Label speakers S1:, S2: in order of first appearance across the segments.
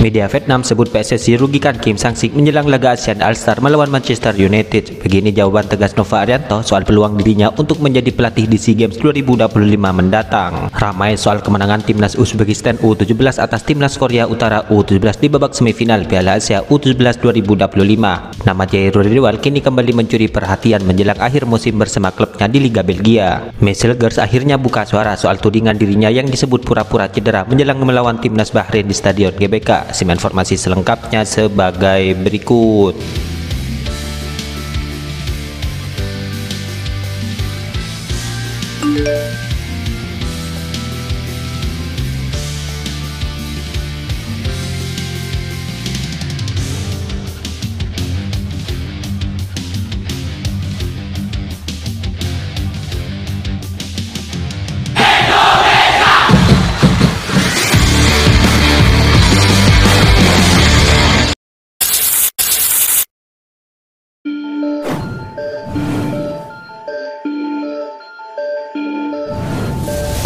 S1: Media Vietnam sebut PSSI rugikan Kim Sang-sik menjelang laga ASEAN All-Star melawan Manchester United. Begini jawaban tegas Nova Arianto soal peluang dirinya untuk menjadi pelatih di SEA Games 2025 mendatang. Ramai soal kemenangan timnas Uzbekistan U17 atas timnas Korea Utara U17 di babak semifinal Piala Asia U17 2025. Nama Jairul Riwal kini kembali mencuri perhatian menjelang akhir musim bersama klubnya di Liga Belgia. Meselgers akhirnya buka suara soal tudingan dirinya yang disebut pura-pura cedera menjelang melawan timnas Bahrain di Stadion GBK. Simak informasi selengkapnya sebagai berikut.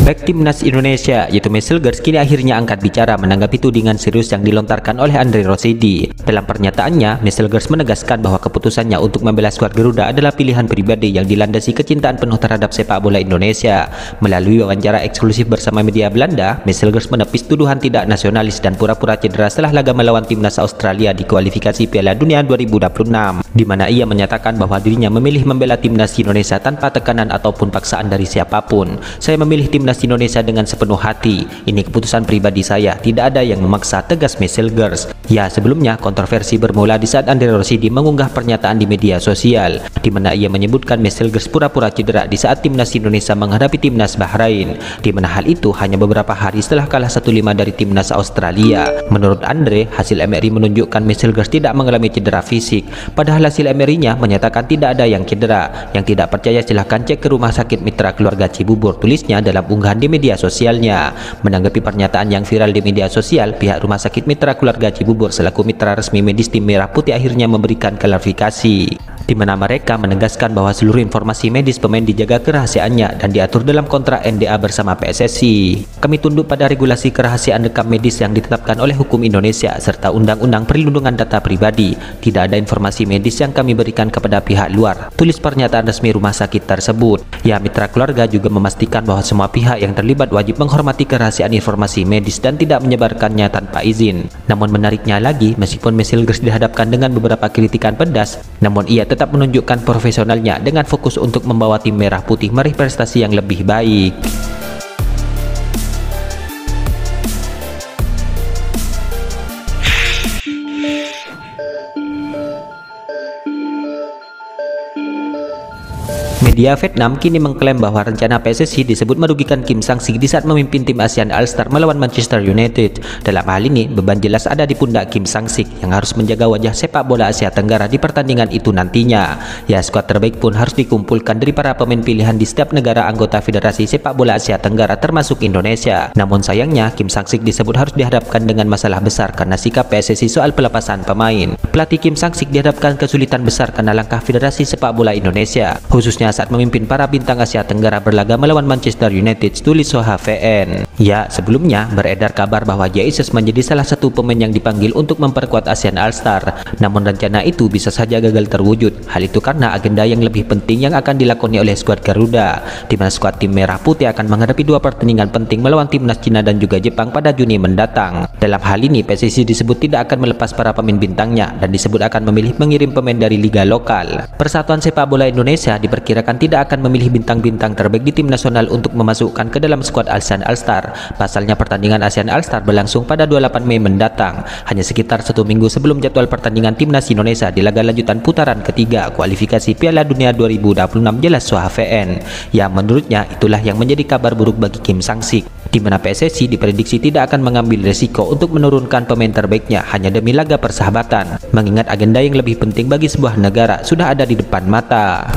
S1: Back timnas Indonesia yaitu Meselgers kini akhirnya angkat bicara menanggapi tudingan serius yang dilontarkan oleh Andre Rosidi. Dalam pernyataannya, Meselgers menegaskan bahwa keputusannya untuk membela skuad Garuda adalah pilihan pribadi yang dilandasi kecintaan penuh terhadap sepak bola Indonesia. Melalui wawancara eksklusif bersama media Belanda, Meselgers menepis tuduhan tidak nasionalis dan pura-pura cedera setelah laga melawan timnas Australia di kualifikasi Piala Dunia 2026, di mana ia menyatakan bahwa dirinya memilih membela timnas Indonesia tanpa tekanan ataupun paksaan dari siapapun. Saya memilih timnas Indonesia dengan sepenuh hati. Ini keputusan pribadi saya, tidak ada yang memaksa, tegas Meselgers. Ya, sebelumnya kontroversi bermula di saat Andre Rosidi mengunggah pernyataan di media sosial, di mana ia menyebutkan Meselgers pura-pura cedera di saat timnas Indonesia menghadapi timnas Bahrain, di mana hal itu hanya beberapa hari setelah kalah 1-5 dari timnas Australia. Menurut Andre, hasil MRI menunjukkan Meselgers tidak mengalami cedera fisik, padahal hasil MRI-nya menyatakan tidak ada yang cedera. Yang tidak percaya silahkan cek ke rumah sakit mitra keluarga Cibubur, tulisnya dalam unggahan di media sosialnya. Menanggapi pernyataan yang viral di media sosial, pihak rumah sakit mitra keluarga Cibubur selaku mitra resmi medis tim Merah Putih akhirnya memberikan klarifikasi, di mana mereka menegaskan bahwa seluruh informasi medis pemain dijaga kerahasiaannya dan diatur dalam kontrak NDA bersama PSSI. Kami tunduk pada regulasi kerahasiaan rekam medis yang ditetapkan oleh hukum Indonesia serta Undang-Undang Perlindungan Data Pribadi. Tidak ada informasi medis yang kami berikan kepada pihak luar, tulis pernyataan resmi rumah sakit tersebut. Ya, mitra keluarga juga memastikan bahwa semua pihak yang terlibat wajib menghormati kerahasiaan informasi medis dan tidak menyebarkannya tanpa izin. Namun menariknya lagi, meskipun Meselgers dihadapkan dengan beberapa kritikan pedas, namun ia tetap menunjukkan profesionalnya dengan fokus untuk membawa tim Merah Putih meraih prestasi yang lebih baik. Media Vietnam kini mengklaim bahwa rencana PSSI disebut merugikan Kim Sang-sik di saat memimpin tim ASEAN All-Star melawan Manchester United. Dalam hal ini, beban jelas ada di pundak Kim Sang-sik yang harus menjaga wajah sepak bola Asia Tenggara di pertandingan itu nantinya. Ya, skuad terbaik pun harus dikumpulkan dari para pemain pilihan di setiap negara anggota Federasi Sepak Bola Asia Tenggara termasuk Indonesia. Namun sayangnya, Kim Sang-sik disebut harus dihadapkan dengan masalah besar karena sikap PSSI soal pelepasan pemain. Pelatih Kim Sang-sik dihadapkan kesulitan besar karena langkah Federasi Sepak Bola Indonesia, khususnya saat memimpin para bintang Asia Tenggara berlaga melawan Manchester United, tulis Soha VN. Ya, sebelumnya beredar kabar bahwa Jesus menjadi salah satu pemain yang dipanggil untuk memperkuat ASEAN All-Star. Namun rencana itu bisa saja gagal terwujud. Hal itu karena agenda yang lebih penting yang akan dilakoni oleh skuad Garuda, di mana skuad tim Merah Putih akan menghadapi dua pertandingan penting melawan timnas Cina dan juga Jepang pada Juni mendatang. Dalam hal ini, PSSI disebut tidak akan melepas para pemain bintangnya dan disebut akan memilih mengirim pemain dari liga lokal. Persatuan Sepak Bola Indonesia diperkirakan tidak akan memilih bintang-bintang terbaik di tim nasional untuk memasukkan ke dalam skuad ASEAN All-Star. Pasalnya pertandingan ASEAN All-Star berlangsung pada 28 Mei mendatang, hanya sekitar 1 minggu sebelum jadwal pertandingan timnas Indonesia di laga lanjutan putaran ketiga kualifikasi Piala Dunia 2026, jelas Soha VN. Ya, menurutnya itulah yang menjadi kabar buruk bagi Kim Sang-sik, di mana PSSI diprediksi tidak akan mengambil resiko untuk menurunkan pemain terbaiknya hanya demi laga persahabatan, mengingat agenda yang lebih penting bagi sebuah negara sudah ada di depan mata.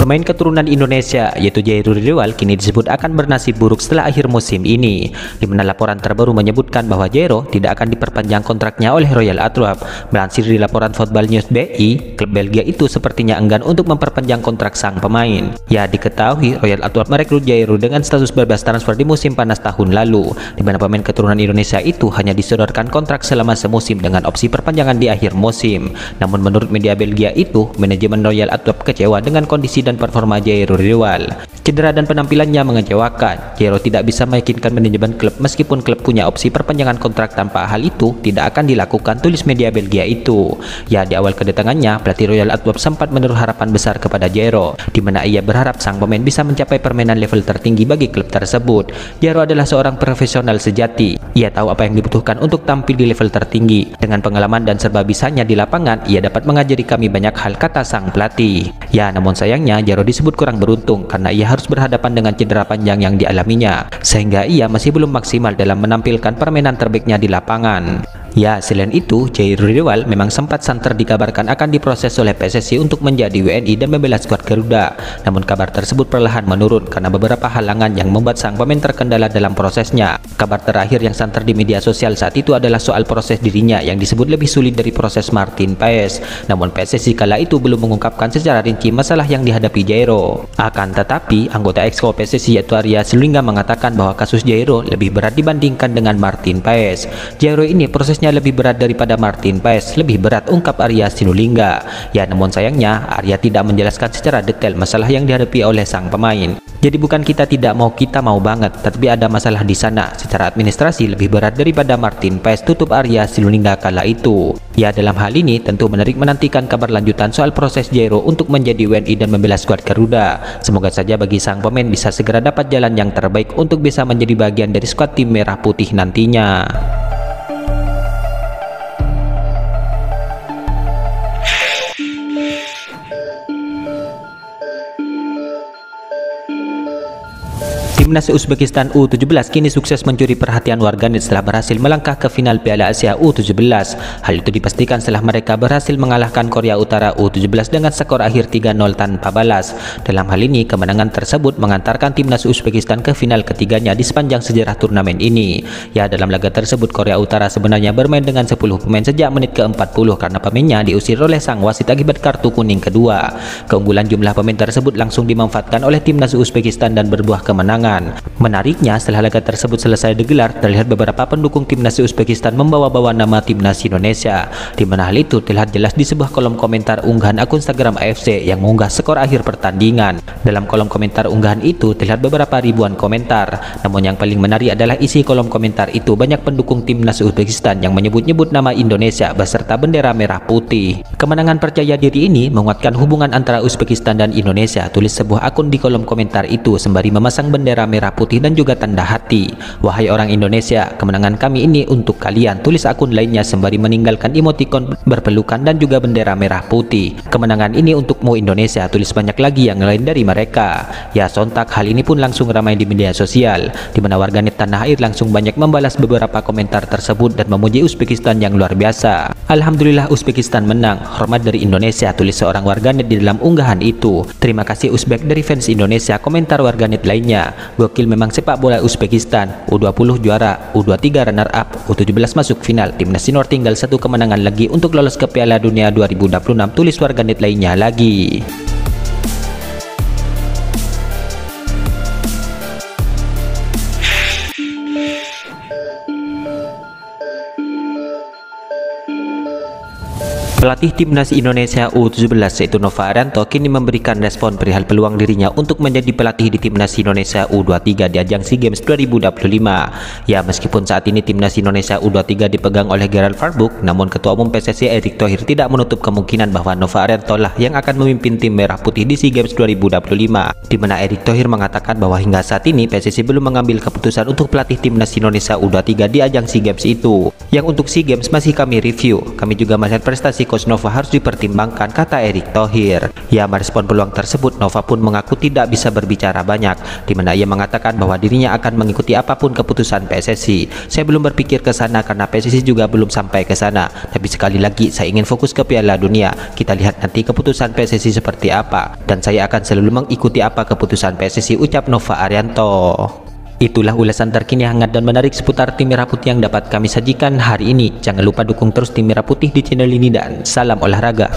S1: Pemain keturunan Indonesia yaitu Jairul Riwal kini disebut akan bernasib buruk setelah akhir musim ini, di mana laporan terbaru menyebutkan bahwa Jairo tidak akan diperpanjang kontraknya oleh Royal Antwerp. Melansir di laporan Football News BI, klub Belgia itu sepertinya enggan untuk memperpanjang kontrak sang pemain. Ya, diketahui Royal Antwerp merekrut Jairo dengan status bebas transfer di musim panas tahun lalu, di mana pemain keturunan Indonesia itu hanya disodorkan kontrak selama semusim dengan opsi perpanjangan di akhir musim. Namun menurut media Belgia itu, manajemen Royal Antwerp kecewa dengan kondisi dan performa Jairo Riwal. Cedera dan penampilannya mengecewakan. Jairo tidak bisa meyakinkan manajemen klub meskipun klub punya opsi perpanjangan kontrak. Tanpa hal itu tidak akan dilakukan, tulis media Belgia itu. Ya, di awal kedatangannya pelatih Royal Antwerp sempat menaruh harapan besar kepada Jairo, di mana ia berharap sang pemain bisa mencapai permainan level tertinggi bagi klub tersebut. Jairo adalah seorang profesional sejati. Ia tahu apa yang dibutuhkan untuk tampil di level tertinggi. Dengan pengalaman dan serba bisanya di lapangan, ia dapat mengajari kami banyak hal, kata sang pelatih. Ya, namun sayangnya Jairo disebut kurang beruntung karena ia harus berhadapan dengan cedera panjang yang dialaminya, sehingga ia masih belum maksimal dalam menampilkan permainan terbaiknya di lapangan. Ya, selain itu, Jairul Riwal memang sempat santer dikabarkan akan diproses oleh PSSI untuk menjadi WNI dan membela skuad Garuda. Namun kabar tersebut perlahan menurun karena beberapa halangan yang membuat sang pemain terkendala dalam prosesnya. Kabar terakhir yang santer di media sosial saat itu adalah soal proses dirinya yang disebut lebih sulit dari proses Martin Paes. Namun PSSI kala itu belum mengungkapkan secara rinci masalah yang dihadapi Jairo. Akan tetapi, anggota Exco PSSI yaitu Arya Sinulinga mengatakan bahwa kasus Jairo lebih berat dibandingkan dengan Martin Paes. Jairo ini prosesnya lebih berat daripada Martin Paes, lebih berat, ungkap Arya Sinulinga. Ya, namun sayangnya Arya tidak menjelaskan secara detail masalah yang dihadapi oleh sang pemain. Jadi bukan kita tidak mau, kita mau banget, tapi ada masalah di sana. Secara administrasi lebih berat daripada Martin Paes, tutup Arya Sinulinga kala itu. Ya, dalam hal ini tentu menarik menantikan kabar lanjutan soal proses Jairo untuk menjadi WNI dan membela skuad Garuda. Semoga saja bagi sang pemain bisa segera dapat jalan yang terbaik untuk bisa menjadi bagian dari skuad tim merah putih nantinya. Timnas Uzbekistan U17 kini sukses mencuri perhatian warganet setelah berhasil melangkah ke final Piala Asia U17. Hal itu dipastikan setelah mereka berhasil mengalahkan Korea Utara U17 dengan skor akhir 3-0 tanpa balas. Dalam hal ini, kemenangan tersebut mengantarkan Timnas Uzbekistan ke final ketiganya di sepanjang sejarah turnamen ini. Ya, dalam laga tersebut Korea Utara sebenarnya bermain dengan 10 pemain sejak menit ke-40 karena pemainnya diusir oleh sang wasit akibat kartu kuning kedua. Keunggulan jumlah pemain tersebut langsung dimanfaatkan oleh Timnas Uzbekistan dan berbuah kemenangan. Menariknya, setelah laga tersebut selesai digelar, terlihat beberapa pendukung Timnas Uzbekistan membawa-bawa nama Timnas Indonesia, di mana hal itu terlihat jelas di sebuah kolom komentar unggahan akun Instagram AFC yang mengunggah skor akhir pertandingan. Dalam kolom komentar unggahan itu terlihat beberapa ribuan komentar, namun yang paling menarik adalah isi kolom komentar itu banyak pendukung Timnas Uzbekistan yang menyebut-nyebut nama Indonesia beserta bendera merah putih. Kemenangan percaya diri ini menguatkan hubungan antara Uzbekistan dan Indonesia, tulis sebuah akun di kolom komentar itu sembari memasang bendera merah putih dan juga tanda hati. Wahai orang Indonesia, kemenangan kami ini untuk kalian, tulis akun lainnya sembari meninggalkan emotikon berpelukan dan juga bendera merah putih. Kemenangan ini untukmu Indonesia, tulis banyak lagi yang lain dari mereka. Ya, sontak hal ini pun langsung ramai di media sosial, di mana warganet tanah air langsung banyak membalas beberapa komentar tersebut dan memuji Uzbekistan yang luar biasa. Alhamdulillah Uzbekistan menang, hormat dari Indonesia, tulis seorang warganet di dalam unggahan itu. Terima kasih Uzbek dari fans Indonesia, komentar warganet lainnya. Gokil memang sepak bola Uzbekistan, U20 juara, U23 runner up, U17 masuk final, Timnas senior tinggal satu kemenangan lagi untuk lolos ke Piala Dunia 2026, tulis warganet lainnya lagi. Pelatih Timnas Indonesia U17 yaitu Nova Arianto kini memberikan respon perihal peluang dirinya untuk menjadi pelatih di Timnas Indonesia U23 di ajang SEA Games 2025. Ya, meskipun saat ini Timnas Indonesia U23 dipegang oleh Gerald Verboek, namun Ketua Umum PSSI Erick Thohir tidak menutup kemungkinan bahwa Nova Arianto lah yang akan memimpin tim merah putih di SEA Games 2025. Di mana Erick Thohir mengatakan bahwa hingga saat ini PSSI belum mengambil keputusan untuk pelatih Timnas Indonesia U23 di ajang SEA Games itu. Yang untuk SEA Games masih kami review. Kami juga melihat prestasi coach Nova harus dipertimbangkan, kata Erick Thohir. Ia merespon peluang tersebut. Nova pun mengaku tidak bisa berbicara banyak, di mana ia mengatakan bahwa dirinya akan mengikuti apapun keputusan PSSI. Saya belum berpikir ke sana karena PSSI juga belum sampai ke sana. Tapi sekali lagi saya ingin fokus ke Piala Dunia. Kita lihat nanti keputusan PSSI seperti apa, dan saya akan selalu mengikuti apa keputusan PSSI, ucap Nova Arianto. Itulah ulasan terkini hangat dan menarik seputar tim Merah Putih yang dapat kami sajikan hari ini. Jangan lupa dukung terus tim Merah Putih di channel ini dan salam olahraga.